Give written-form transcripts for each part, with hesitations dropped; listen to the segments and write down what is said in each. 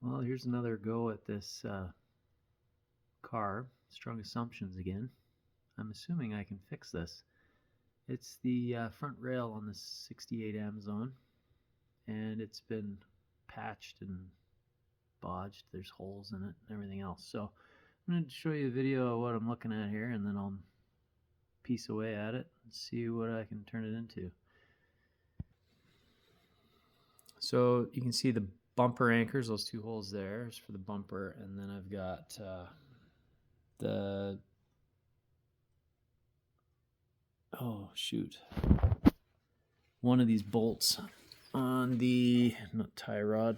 Well, here's another go at this car. Strong assumptions again. I'm assuming I can fix this. It's the front rail on the 68 Amazon, and it's been patched and bodged. There's holes in it and everything else. So I'm going to show you a video of what I'm looking at here, and then I'll piece away at it and see what I can turn it into. So you can see the bumper anchors, those two holes there is for the bumper, and then I've got one of these bolts on the tie rod.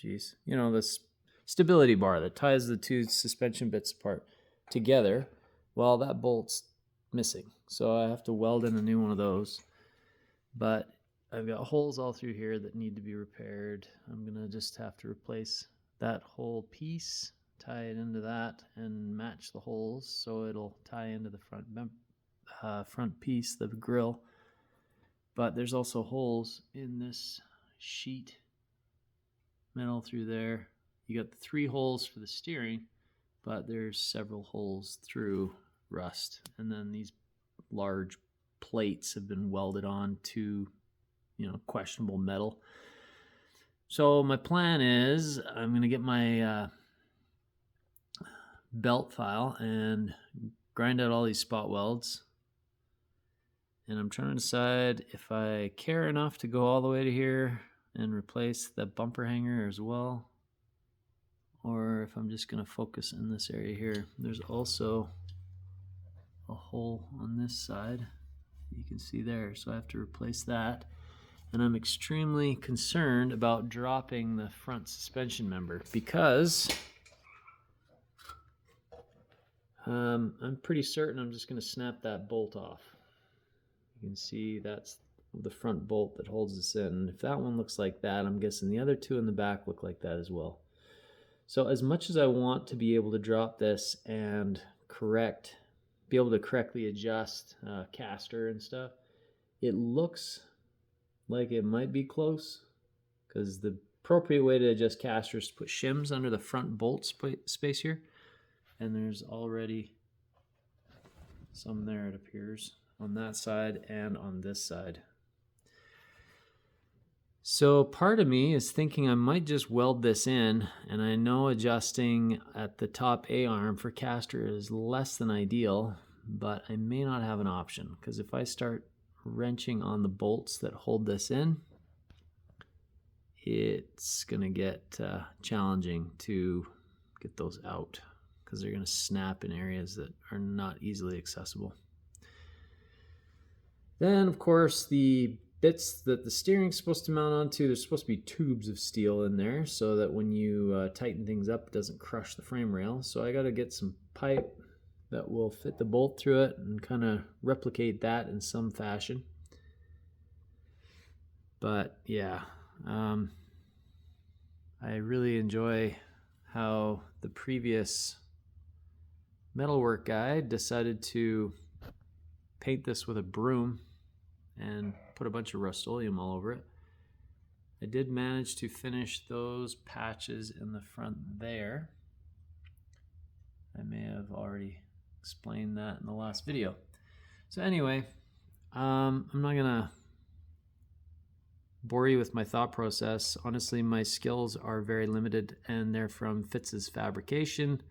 The stability bar that ties the two suspension bits apart together. Well, that bolt's missing, so I have to weld in a new one of those. But I've got holes all through here that need to be repaired. I'm gonna just have to replace that whole piece, tie it into that, and match the holes so it'll tie into the front piece, the grill. But there's also holes in this sheet metal through there. You got the 3 holes for the steering, but there's several holes through rust, and then these large plates have been welded on to questionable metal. So my plan is I'm going to get my belt file and grind out all these spot welds, and I'm trying to decide if I care enough to go all the way to here and replace the bumper hanger as well, or if I'm just going to focus in this area here. There's also a hole on this side you can see there, so I have to replace that. And I'm extremely concerned about dropping the front suspension member because I'm pretty certain I'm just going to snap that bolt off. You can see that's the front bolt that holds this in. And if that one looks like that, I'm guessing the other two in the back look like that as well. So as much as I want to be able to drop this and be able to correctly adjust caster and stuff, it looks like it might be close, because the appropriate way to adjust caster is to put shims under the front bolt space here, and there's already some there, it appears, on that side and on this side. So part of me is thinking I might just weld this in, and I know adjusting at the top A-arm for caster is less than ideal, but I may not have an option, because if I start wrenching on the bolts that hold this in, it's going to get challenging to get those out, because they're going to snap in areas that are not easily accessible. Then, of course, the bits that the steering's supposed to mount onto, there's supposed to be tubes of steel in there so that when you tighten things up, it doesn't crush the frame rail. So I got to get some pipe that will fit the bolt through it and kind of replicate that in some fashion. But yeah, I really enjoy how the previous metalwork guy decided to paint this with a broom and put a bunch of Rust-Oleum all over it. I did manage to finish those patches in the front there. I may have already explained that in the last video. So anyway, I'm not gonna bore you with my thought process. Honestly, my skills are very limited, and they're from Fitz's Fabrication.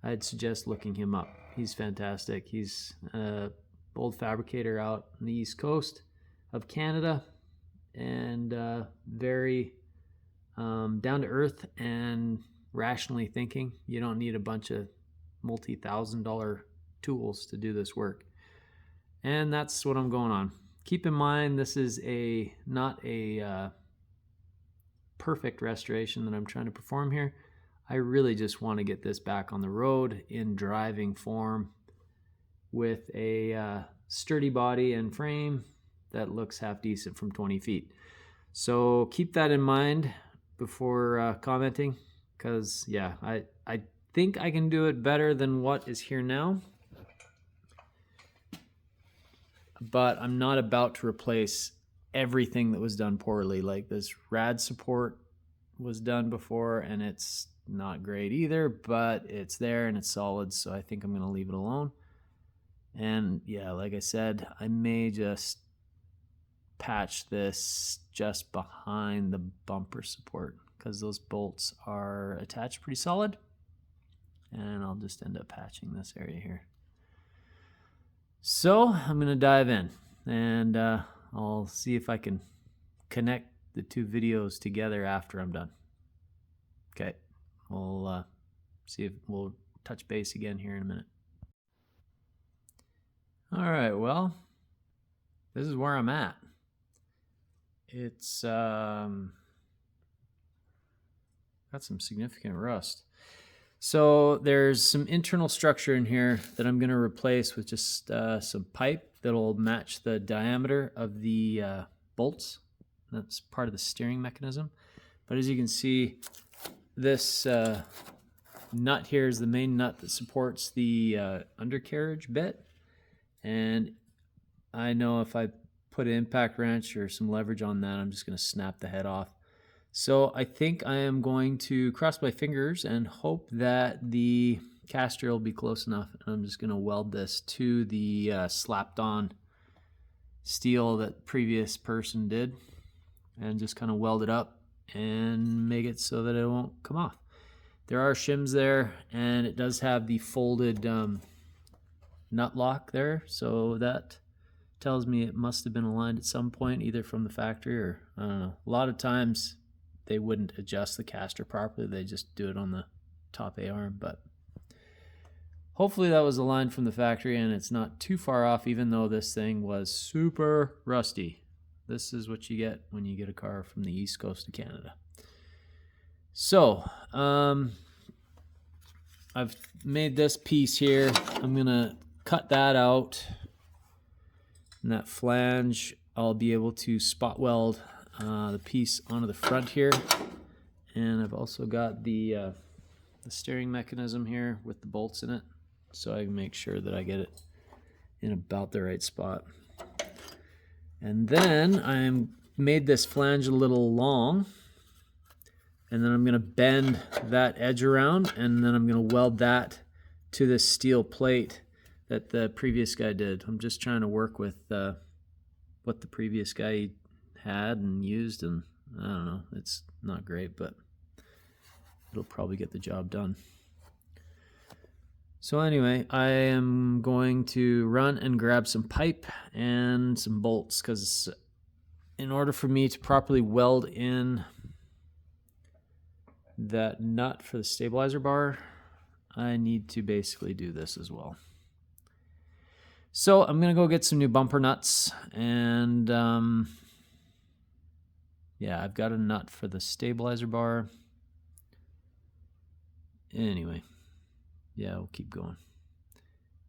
I'd suggest looking him up. He's fantastic. He's a bold fabricator out on the East Coast of Canada, and very down to earth and rationally thinking. You don't need a bunch of multi-$1,000 tools to do this work, and that's what I'm going on. Keep in mind, this is not a perfect restoration that I'm trying to perform here. I really just want to get this back on the road in driving form with a sturdy body and frame that looks half decent from 20 feet. So keep that in mind before commenting, because yeah, I think I can do it better than what is here now, but I'm not about to replace everything that was done poorly. Like this rad support was done before and it's not great either, but it's there and it's solid, so I think I'm going to leave it alone. And yeah, like I said, I may just patch this just behind the bumper support because those bolts are attached pretty solid, and I'll just end up patching this area here. So I'm gonna dive in and I'll see if I can connect the two videos together after I'm done. Okay, we'll see if we'll touch base again here in a minute. All right, well, this is where I'm at. It's got some significant rust. So there's some internal structure in here that I'm going to replace with just some pipe that'll match the diameter of the bolts. That's part of the steering mechanism. But as you can see, this nut here is the main nut that supports the undercarriage bit. And I know if I put an impact wrench or some leverage on that, I'm just going to snap the head off. So I think I am going to cross my fingers and hope that the caster will be close enough. I'm just going to weld this to the slapped on steel that previous person did and just kind of weld it up and make it so that it won't come off. There are shims there, and it does have the folded nut lock there, so that tells me it must have been aligned at some point, either from the factory or I don't know. A lot of times they wouldn't adjust the caster properly, they just do it on the top A-arm, but hopefully that was aligned from the factory and it's not too far off, even though this thing was super rusty. This is what you get when you get a car from the east coast of Canada. So I've made this piece here. I'm gonna cut that out, and that flange I'll be able to spot weld the piece onto the front here. And I've also got the steering mechanism here with the bolts in it, so I can make sure that I get it in about the right spot. And then I'm made this flange a little long, and then I'm going to bend that edge around, and then I'm going to weld that to this steel plate that the previous guy did. I'm just trying to work with what the previous guy had and used, and I don't know, it's not great, but it'll probably get the job done. So anyway, I am going to run and grab some pipe and some bolts, because in order for me to properly weld in that nut for the stabilizer bar, I need to basically do this as well. So I'm gonna go get some new bumper nuts, and yeah, I've got a nut for the stabilizer bar. Anyway, yeah, we'll keep going.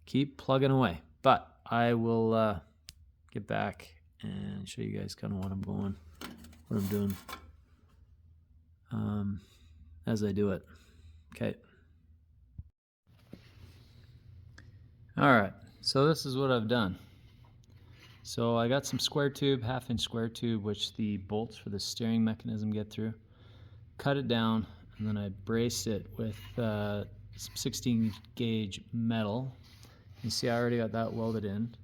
Keep plugging away. But I will get back and show you guys kind of what I'm doing as I do it. Okay. All right, so this is what I've done. So I got some square tube, 1/2-inch square tube, which the bolts for the steering mechanism get through. Cut it down, and then I braced it with some 16 gauge metal. You see I already got that welded in.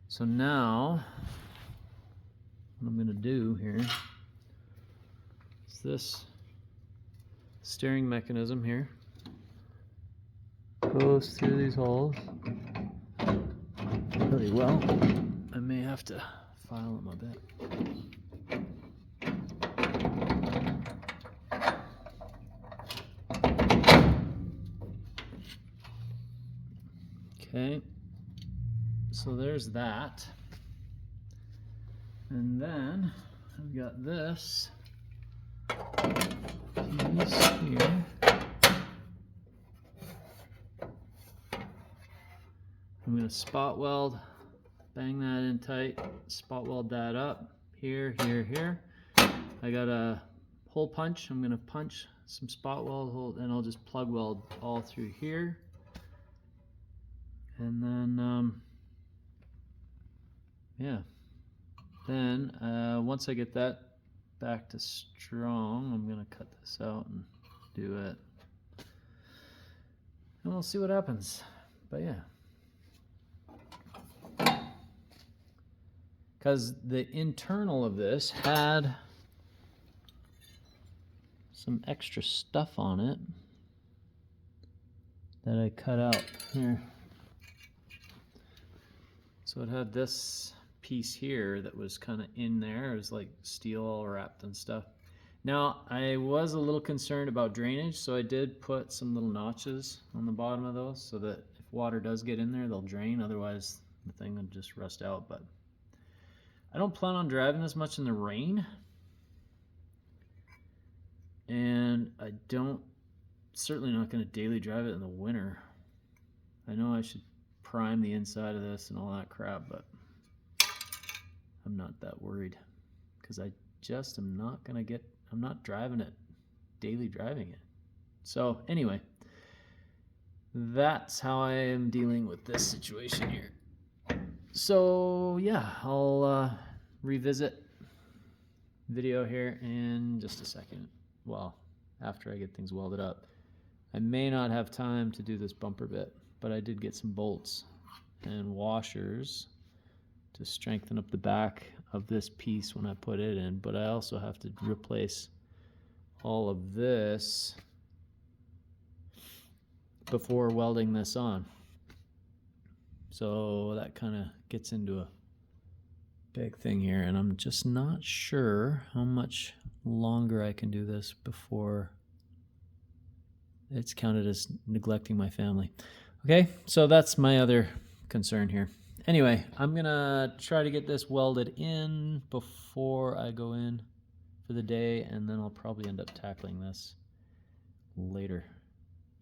So now what I'm going to do here is this steering mechanism here goes through these holes really well. I may have to file them a bit. Okay, so there's that. And then I've got this piece here. I'm going to spot weld, bang that in tight, spot weld that up, here, here, here. I got a hole punch. I'm going to punch some spot weld, and I'll just plug weld all through here. And then, yeah, Then once I get that back to strong, I'm gonna cut this out and do it, and we'll see what happens. But yeah, because the internal of this had some extra stuff on it that I cut out here. So it had this piece here that was kind of in there. It was like steel all wrapped and stuff. Now, I was a little concerned about drainage, so I did put some little notches on the bottom of those so that if water does get in there, they'll drain. Otherwise, the thing would just rust out. But I don't plan on driving this much in the rain. And I don't, certainly not going to daily drive it in the winter. I know I should prime the inside of this and all that crap, but I'm not that worried because I just am not going to get, I'm not driving it, daily driving it. So anyway, that's how I am dealing with this situation here. So yeah, I'll revisit video here in just a second. Well, after I get things welded up. I may not have time to do this bumper bit, but I did get some bolts and washers to strengthen up the back of this piece when I put it in, but I also have to replace all of this before welding this on. So that kind of gets into a big thing here, and I'm just not sure how much longer I can do this before it's counted as neglecting my family. Okay, so that's my other concern here. Anyway, I'm gonna try to get this welded in before I go in for the day, and then I'll probably end up tackling this later,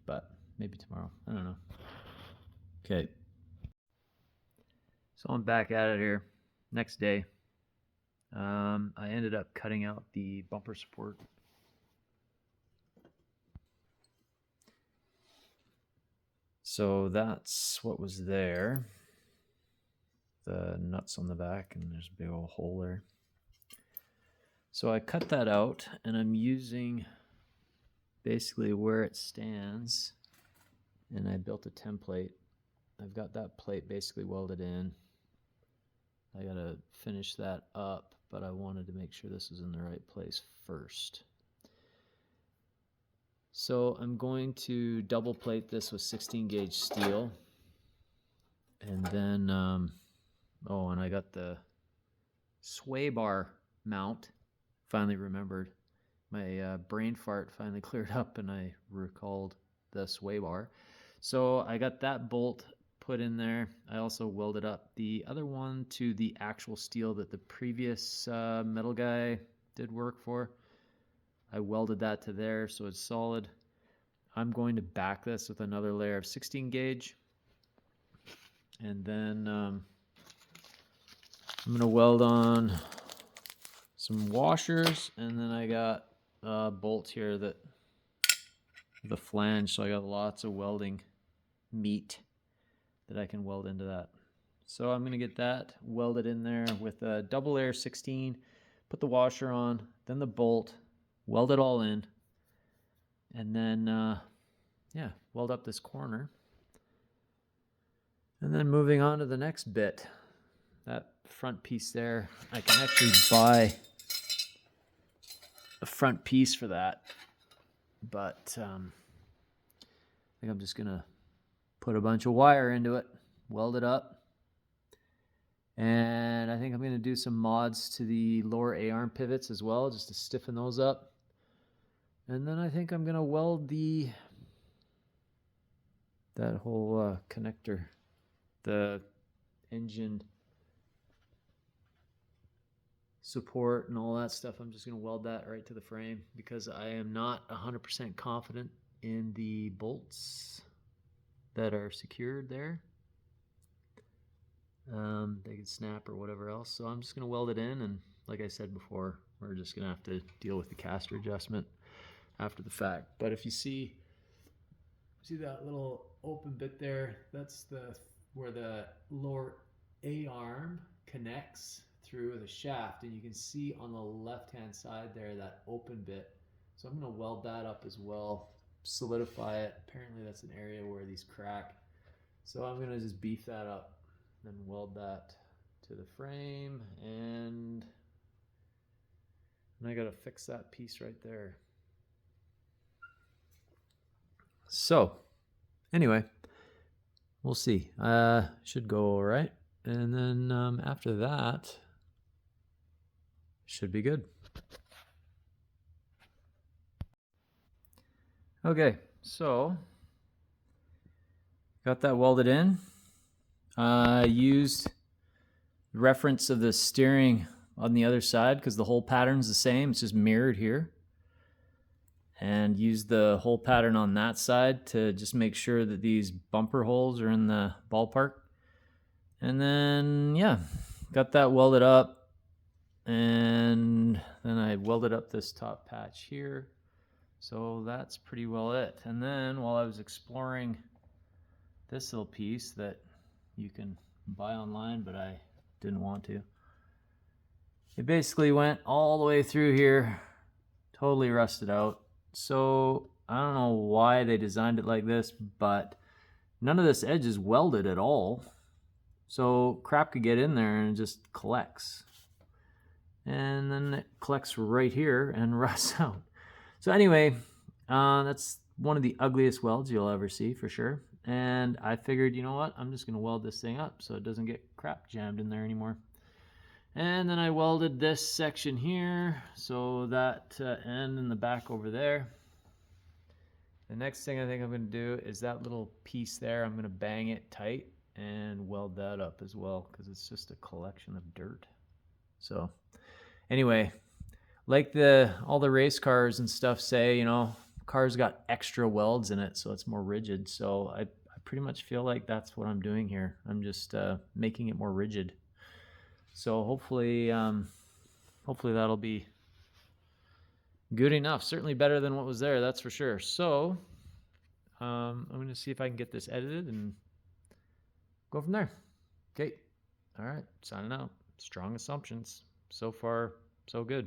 but maybe tomorrow, I don't know. Okay, so I'm back at it here. Next day, I ended up cutting out the bumper support. So that's what was there. The nuts on the back, and there's a big old hole there. So I cut that out, and I'm using basically where it stands, and I built a template. I've got that plate basically welded in. I gotta finish that up, but I wanted to make sure this is in the right place first. So I'm going to double plate this with 16 gauge steel, and then oh, and I got the sway bar mount. Finally remembered. My brain fart finally cleared up, and I recalled the sway bar. So I got that bolt put in there. I also welded up the other one to the actual steel that the previous metal guy did work for. I welded that to there so it's solid. I'm going to back this with another layer of 16 gauge. And then I'm going to weld on some washers, and then I got a bolt here that the flange, so I got lots of welding meat that I can weld into that. So I'm going to get that welded in there with a double layer 16, put the washer on, then the bolt, weld it all in, and then yeah, weld up this corner. And then moving on to the next bit, that front piece there, I can actually buy a front piece for that, but I think I'm just gonna put a bunch of wire into it, weld it up, and I think I'm gonna do some mods to the lower A-arm pivots as well, just to stiffen those up. And then I think I'm gonna weld that whole connector, the engine support and all that stuff. I'm just going to weld that right to the frame because I am not 100% confident in the bolts that are secured there. They could snap or whatever else. So I'm just going to weld it in, and like I said before, we're just going to have to deal with the caster adjustment after the fact. But if you see that little open bit there, that's where the lower A-arm connects through the shaft, and you can see on the left hand side there that open bit. So I'm going to weld that up as well, solidify it. Apparently that's an area where these crack. So I'm going to just beef that up, then weld that to the frame, and I got to fix that piece right there. So anyway, we'll see. Should go all right. And then after that, should be good. Okay, so got that welded in. Used the reference of the steering on the other side because the hole pattern's the same. It's just mirrored here. And used the hole pattern on that side to just make sure that these bumper holes are in the ballpark. And then, yeah, got that welded up. And then I welded up this top patch here. So that's pretty well it. And then while I was exploring this little piece that you can buy online, but I didn't want to, it basically went all the way through here, totally rusted out. So I don't know why they designed it like this, but none of this edge is welded at all. So crap could get in there and it just collects. And then it collects right here and rusts out. So anyway, that's one of the ugliest welds you'll ever see for sure. And I figured, you know what, I'm just gonna weld this thing up so it doesn't get crap jammed in there anymore. And then I welded this section here, so that end in the back over there. The next thing I think I'm going to do is that little piece there, I'm going to bang it tight and weld that up as well because it's just a collection of dirt. So anyway, like all the race cars and stuff say, you know, cars got extra welds in it so it's more rigid. So I pretty much feel like that's what I'm doing here. I'm just making it more rigid. So hopefully that'll be good enough. Certainly better than what was there, that's for sure. So I'm going to see if I can get this edited and go from there. Okay. All right. Signing out. Strong assumptions. So far, so good.